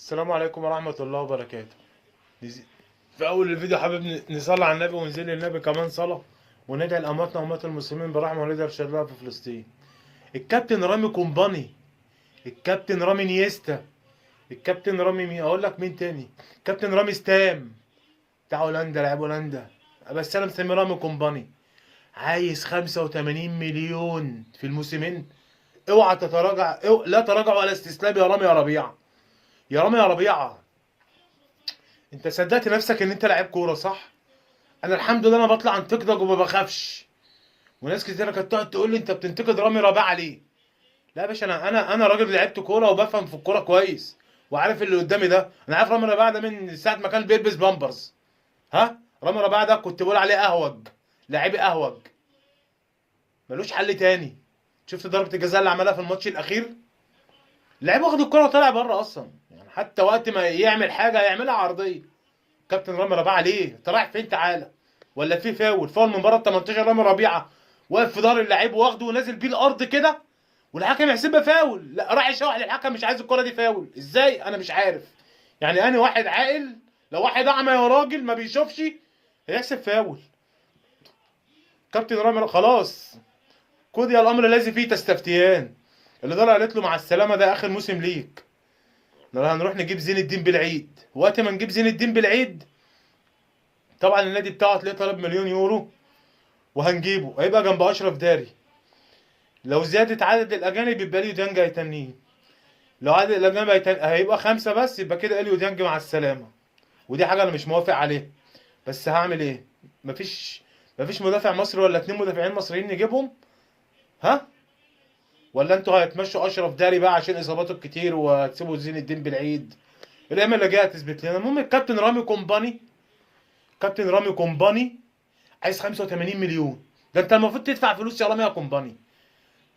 السلام عليكم ورحمة الله وبركاته. في أول الفيديو حابب نصلي على النبي ونزل للنبي كمان صلاة وندعي لأمواتنا وأموات المسلمين برحمة وليدها بشرها في فلسطين. الكابتن رامي كومباني، الكابتن رامي نيستا، الكابتن رامي مين أقول لك مين تاني؟ كابتن رامي ستام بتاع هولندا، لاعب هولندا، بس أنا مسميه رامي كومباني. عايز 85 مليون في الموسمين. اوعى تتراجع، لا تراجع ولا استسلام يا رامي يا ربيعة، يا رامي يا ربيعة. انت صدقت نفسك ان انت لعيب كوره صح؟ انا الحمد لله انا بطلع انتقدك وما بخافش. وناس كتير كانت تقعد تقول لي انت بتنتقد رامي ربيعه ليه؟ لا يا باشا، انا راجل لعبت كوره وبفهم في الكوره كويس وعارف اللي قدامي ده. انا عارف رامي ربيعه ده من ساعه ما كان بيلبس بامبرز. ها، رامي ربيعه ده كنت بقول عليه اهوج، لعيب اهوج ملوش حل تاني. شفت ضربه الجزاء اللي عملها في الماتش الاخير؟ لعيب واخد الكوره وطالع بره اصلا، يعني حتى وقت ما يعمل حاجه هيعملها عرضيه. كابتن رامي ربيعه ليه؟ انت رايح فين؟ تعالى. ولا في فاول من بره ال 18، رامي ربيعه واقف في ظهر اللعيب واخده ونازل بيه الارض كده والحكم يحسبها فاول. لا، راح يشوح للحكم مش عايز الكره دي فاول ازاي؟ انا مش عارف. يعني انا واحد عاقل لو واحد اعمى يا راجل ما بيشوفش هيحسب فاول. كابتن رامي خلاص، قضي الامر الذي فيه تستفتيان. الاداره قالت له مع السلامه، ده اخر موسم ليك. هنروح نجيب زين الدين بالعيد. وقت ما نجيب زين الدين بالعيد طبعا النادي بتاعه هتلاقيه طالب مليون يورو، وهنجيبه هيبقى جنب اشرف داري. لو زياده عدد الاجانب يبقى اليو ديانج هيتنيه. لو عدد الاجانب هيبقى خمسه بس، يبقى كده اليو ديانج مع السلامه. ودي حاجه انا مش موافق عليها، بس هعمل ايه؟ مفيش مدافع مصري ولا اتنين مدافعين مصريين نجيبهم؟ ها؟ ولا انتوا هتمشوا اشرف داري بقى عشان اصاباته الكتير وهتسيبوا زين الدين بالعيد؟ الايام اللي جايه هتثبت لنا. المهم الكابتن رامي كومباني، كابتن رامي كومباني عايز 85 مليون. ده انت المفروض تدفع فلوس يا رامي يا كومباني.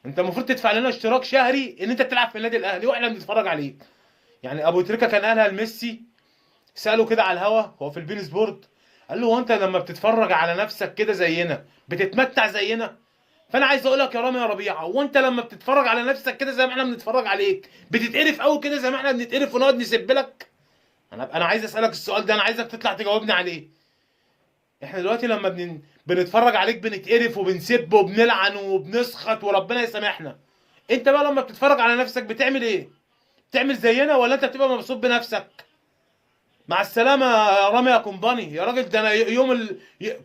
انت المفروض تدفع لنا اشتراك شهري ان انت تلعب في النادي الاهلي واحنا بنتفرج عليك. يعني ابو تريكه كان قالها لميسي، ساله كده على الهوا هو في البين سبورت، قال له هو انت لما بتتفرج على نفسك كده زينا بتتمتع زينا؟ فانا عايز اقول لك يا رامي يا ربيعه، هو انت لما بتتفرج على نفسك كده زي ما احنا بنتفرج عليك بتتقرف قوي كده زي ما احنا بنتقرف ونقعد نسب لك؟ انا عايز اسالك السؤال ده، انا عايزك تطلع تجاوبني عليه. احنا دلوقتي لما بنتفرج عليك بنتقرف وبنسب وبنلعن وبنسخط وربنا يسامحنا. انت بقى لما بتتفرج على نفسك بتعمل ايه؟ بتعمل زينا ولا انت بتبقى مبسوط بنفسك؟ مع السلامة يا رامي يا كومباني يا راجل. ده انا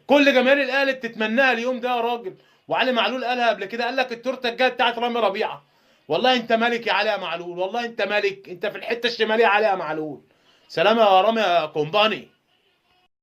كل جماهير الاهلي بتتمناها اليوم ده يا راجل. وعلي معلول قالها قبل كده، قال لك التورته الجايه بتاعت رامي ربيعه. والله انت ملك يا علي يا معلول، والله انت ملك، انت في الحته الشماليه يا علي يا معلول. سلام يا رامي يا كومباني.